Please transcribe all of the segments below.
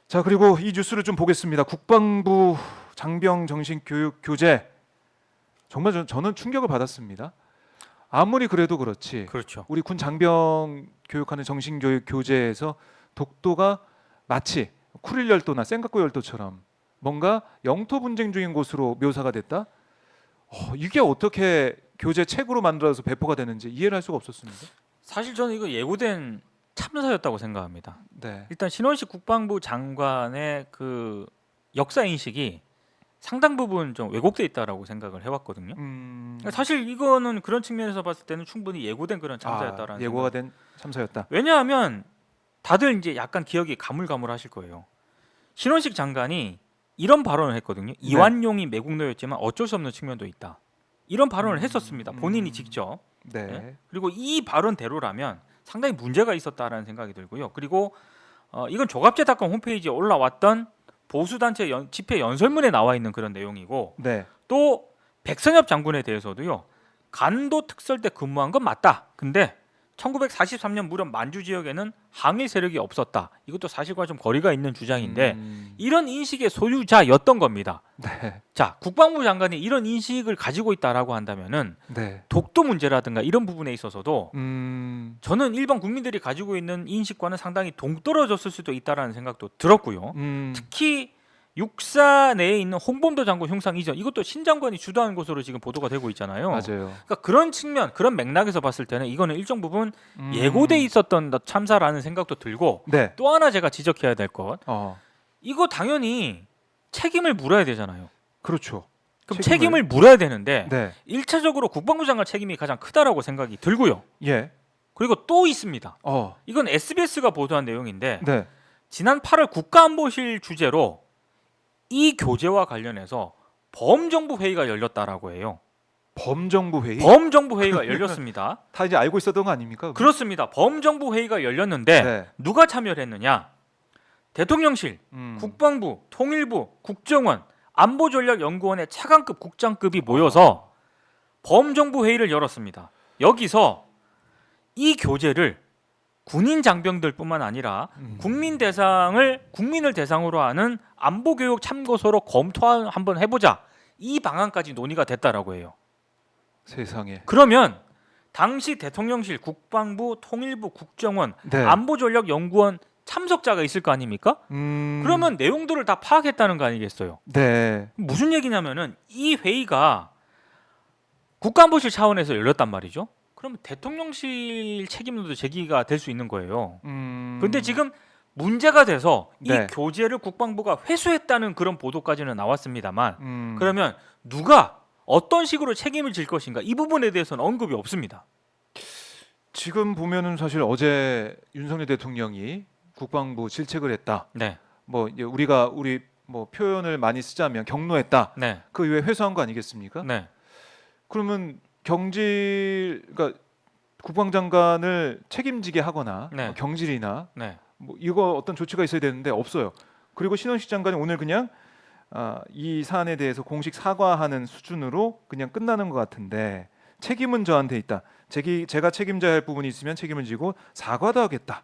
자, 그리고 이 뉴스를 좀 보겠습니다. 국방부 장병 정신 교육 교재 정말 저는 충격을 받았습니다. 아무리 그래도 그렇지 그렇죠. 우리 군 장병 교육하는 정신 교육 교재에서 독도가 마치 쿠릴 열도나 센카쿠 열도처럼 뭔가 영토 분쟁 중인 곳으로 묘사가 됐다. 이게 어떻게 교재 책으로 만들어서 배포가 되는지 이해를 할 수가 없었습니다. 사실 저는 이거 예고된 참사였다고 생각합니다. 네. 일단 신원식 국방부 장관의 그 역사 인식이 상당 부분 좀 왜곡돼 있다라고 생각을 해왔거든요. 사실 이거는 그런 측면에서 봤을 때는 충분히 예고된 그런 참사였다라는 예고가 생각. 된 참사였다. 왜냐하면 다들 이제 약간 기억이 가물가물하실 거예요. 신원식 장관이 이런 발언을 했거든요. 이완용이 매국노였지만 어쩔 수 없는 측면도 있다. 이런 발언을 했었습니다. 본인이 직접. 네. 네? 그리고 이 발언대로라면 상당히 문제가 있었다라는 생각이 들고요. 그리고 이건 조갑제탁관 홈페이지에 올라왔던 보수단체 집회 연설문에 나와 있는 그런 내용이고 네. 또 백선엽 장군에 대해서도요. 간도 특설대 근무한 건 맞다. 근데 1943년 무렵 만주 지역에는 항일 세력이 없었다. 이것도 사실과 좀 거리가 있는 주장인데 이런 인식의 소유자였던 겁니다. 네. 자, 국방부 장관이 이런 인식을 가지고 있다라고 한다면은 네. 독도 문제라든가 이런 부분에 있어서도 저는 일반 국민들이 가지고 있는 인식과는 상당히 동떨어졌을 수도 있다라는 생각도 들었고요. 특히 육사 내에 있는 홍범도 장군 흉상 이전 이것도 신 장관이 주도한 것으로 지금 보도가 되고 있잖아요. 맞아요. 그러니까 그런 측면, 그런 맥락에서 봤을 때는 이거는 일정 부분 예고돼 있었던 참사라는 생각도 들고 네. 또 하나 제가 지적해야 될 것, 어. 이거 당연히 책임을 물어야 되잖아요. 그렇죠. 그럼 책임을 물어야 되는데 네. 1차적으로 국방부 장관 책임이 가장 크다라고 생각이 들고요. 예. 그리고 또 있습니다. 어. 이건 SBS가 보도한 내용인데 네. 지난 8월 국가안보실 주재로 이 교재와 관련해서 범정부 회의가 열렸다라고 해요. 범정부 회의. 범정부 회의가 열렸습니다. 다 이제 알고 있었던 거 아닙니까? 그렇습니다. 범정부 회의가 열렸는데 네. 누가 참여를 했느냐? 대통령실, 국방부, 통일부, 국정원, 안보전략연구원의 차관급 국장급이 모여서 범정부 회의를 열었습니다. 여기서 이 교재를 군인 장병들뿐만 아니라 국민을 대상으로 하는 안보교육 참고서로 검토 한번 해보자. 이 방안까지 논의가 됐다라고 해요. 세상에. 그러면 당시 대통령실, 국방부, 통일부, 국정원, 네. 안보전략연구원 참석자가 있을 거 아닙니까? 그러면 내용들을 다 파악했다는 거 아니겠어요? 네. 무슨 얘기냐면은 이 회의가 국가안보실 차원에서 열렸단 말이죠. 그러면 대통령실 책임도 제기가 될 수 있는 거예요. 근데 지금 문제가 돼서 이 네. 교재를 국방부가 회수했다는 그런 보도까지는 나왔습니다만 그러면 누가 어떤 식으로 책임을 질 것인가 이 부분에 대해서는 언급이 없습니다. 지금 보면은 사실 어제 윤석열 대통령이 국방부 질책을 했다. 네, 뭐 이제 우리 뭐 표현을 많이 쓰자면 경로했다. 네, 그 이후에 회수한 거 아니겠습니까? 네. 그러면 그러니까 국방장관을 책임지게 하거나 네. 뭐 경질이나 네. 뭐 이거 어떤 조치가 있어야 되는데 없어요. 그리고 신원식 장관이 오늘 그냥 이 사안에 대해서 공식 사과하는 수준으로 그냥 끝나는 것 같은데 책임은 저한테 있다. 제가 책임져야 할 부분이 있으면 책임을 지고 사과도 하겠다.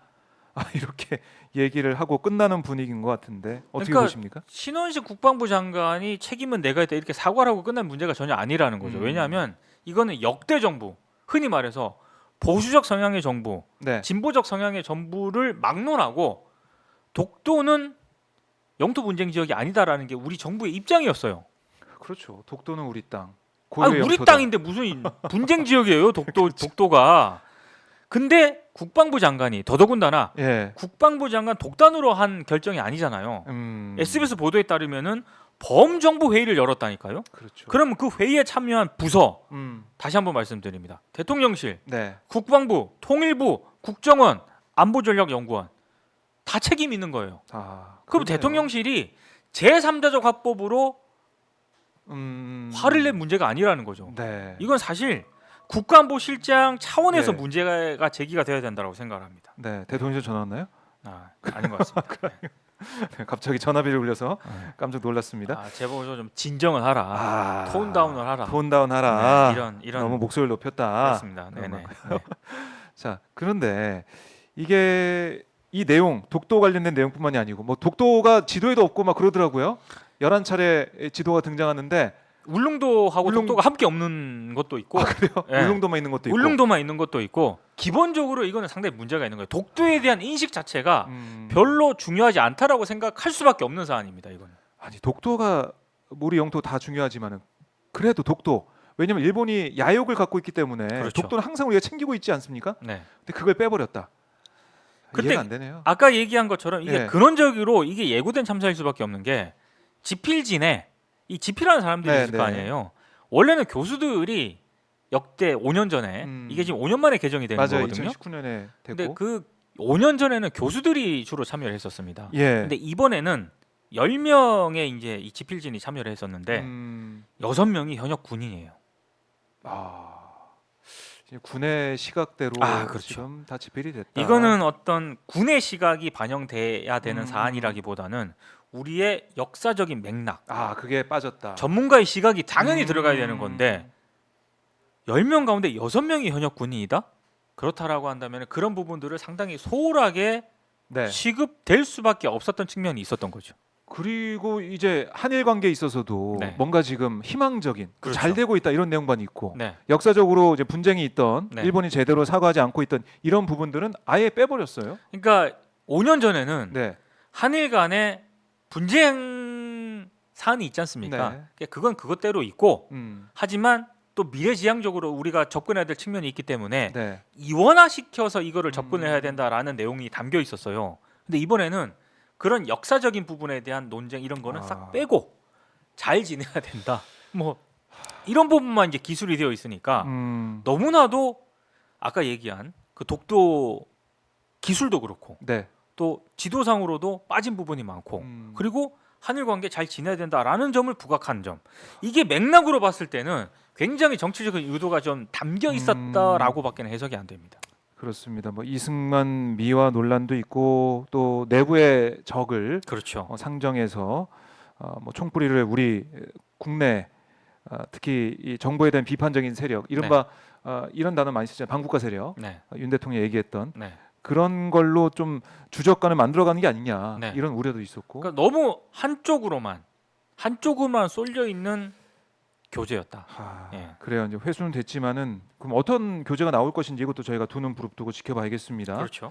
이렇게 얘기를 하고 끝나는 분위기인 것 같은데 어떻게 그러니까 보십니까? 신원식 국방부 장관이 책임은 내가 있다 이렇게 사과를 하고 끝난 문제가 전혀 아니라는 거죠. 왜냐하면 이거는 역대 정부, 흔히 말해서 보수적 성향의 정부, 네. 진보적 성향의 정부를 막론하고 독도는 영토 분쟁 지역이 아니다라는 게 우리 정부의 입장이었어요. 그렇죠. 독도는 우리 땅. 아니, 우리 영토다. 땅인데 무슨 분쟁 지역이에요, 독도가. 근데 국방부 장관이 더더군다나 예. 국방부 장관 독단으로 한 결정이 아니잖아요. SBS 보도에 따르면은 범정부 회의를 열었다니까요. 그렇죠. 그러면 그 회의에 참여한 부서 음. 다시 한번 말씀드립니다. 대통령실, 네. 국방부, 통일부, 국정원, 안보전략연구원 다 책임 있는 거예요. 그럼 그러네요. 대통령실이 제3자적 화법으로 화를 낸 문제가 아니라는 거죠. 네. 이건 사실 국가안보실장 차원에서 네. 문제가 제기가 되어야 된다고 생각을 합니다. 네. 대통령실 전화 왔나요? 아닌 것 같습니다. 네, 갑자기 전화비를 울려서 깜짝 놀랐습니다. 제발 좀 진정을 하라, 톤 다운을 하라. 톤 다운하라. 네, 이런 너무 목소리를 높였다. 그렇습니다. 네네. 네. 자, 그런데 이게 이 내용 독도 관련된 내용뿐만이 아니고 뭐 독도가 지도에도 없고 막 그러더라고요. 11차례 지도가 등장하는데 울릉도하고 울릉- 독도가 함께 없는 것도 있고 그래요? 예. 울릉도만 있는 것도 있고. 울릉도만 있는 것도 있고 기본적으로 이거는 상당히 문제가 있는 거예요. 독도에 대한 인식 자체가 별로 중요하지 않다라고 생각할 수밖에 없는 사안입니다. 이거는. 아니 독도가 우리 영토 다 중요하지만은 그래도 독도 왜냐면 일본이 야욕을 갖고 있기 때문에 그렇죠. 독도는 항상 우리가 챙기고 있지 않습니까? 네. 근데 그걸 빼버렸다. 그때 이해가 안 되네요. 아까 얘기한 것처럼 이게 예. 근원적으로 이게 예고된 참사일 수밖에 없는 게 지필진에 이 지필하는 사람들이 네, 있을 거 네. 아니에요. 원래는 교수들이 역대 5년 전에 이게 지금 5년 만에 개정이 되는 맞아요. 거거든요. 2019년에 근데 됐고. 그 5년 전에는 교수들이 주로 참여를 했었습니다. 예. 근데 이번에는 10명의 이제 이 지필진이 참여를 했었는데 6명이 현역 군인이에요. 이제 군의 시각대로 그렇죠. 지금 다 집필이 됐다. 이거는 어떤 군의 시각이 반영돼야 되는 음. 사안이라기보다는 우리의 역사적인 맥락, 그게 빠졌다. 전문가의 시각이 당연히 들어가야 되는 음. 건데 10명 가운데 6명이 현역 군인이다? 그렇다라고 한다면 그런 부분들을 상당히 소홀하게 네. 취급될 수밖에 없었던 측면이 있었던 거죠. 그리고 이제 한일 관계에 있어서도 네. 뭔가 지금 희망적인 그렇죠. 잘 되고 있다 이런 내용만 있고 네. 역사적으로 이제 분쟁이 있던 네. 일본이 제대로 사과하지 않고 있던 이런 부분들은 아예 빼버렸어요. 그러니까 5년 전에는 네. 한일 간에 분쟁 사안이 있지 않습니까? 네. 그러니까 그건 그것대로 있고 음. 하지만 또 미래지향적으로 우리가 접근해야 될 측면이 있기 때문에 네. 이원화시켜서 이거를 접근을 해야 된다라는 내용이 담겨 있었어요. 근데 이번에는 그런 역사적인 부분에 대한 논쟁 이런 거는 싹 빼고 잘 지내야 된다. 뭐 이런 부분만 이제 기술이 되어 있으니까 너무나도 아까 얘기한 그 독도 기술도 그렇고 네. 또 지도상으로도 빠진 부분이 많고 그리고 한일 관계 잘 지내야 된다라는 점을 부각한 점. 이게 맥락으로 봤을 때는 굉장히 정치적인 의도가 좀 담겨 있었다라고밖에 해석이 안 됩니다. 그렇습니다. 뭐 이승만 미화 논란도 있고 또 내부의 적을 그렇죠. 상정해서 뭐 총뿌리를 우리 국내 특히 이 정부에 대한 비판적인 세력 이른바 이런 단어 많이 쓰잖아요. 반국가 세력. 네. 윤 대통령이 얘기했던 네. 그런 걸로 좀 주적관을 만들어가는 게 아니냐 네. 이런 우려도 있었고. 그러니까 너무 한쪽으로만 쏠려 있는 교제였다. 예. 그래요. 이제 회수는 됐지만은 그럼 어떤 교재가 나올 것인지 이것도 저희가 두 눈 부릅뜨고 지켜봐야겠습니다. 그렇죠.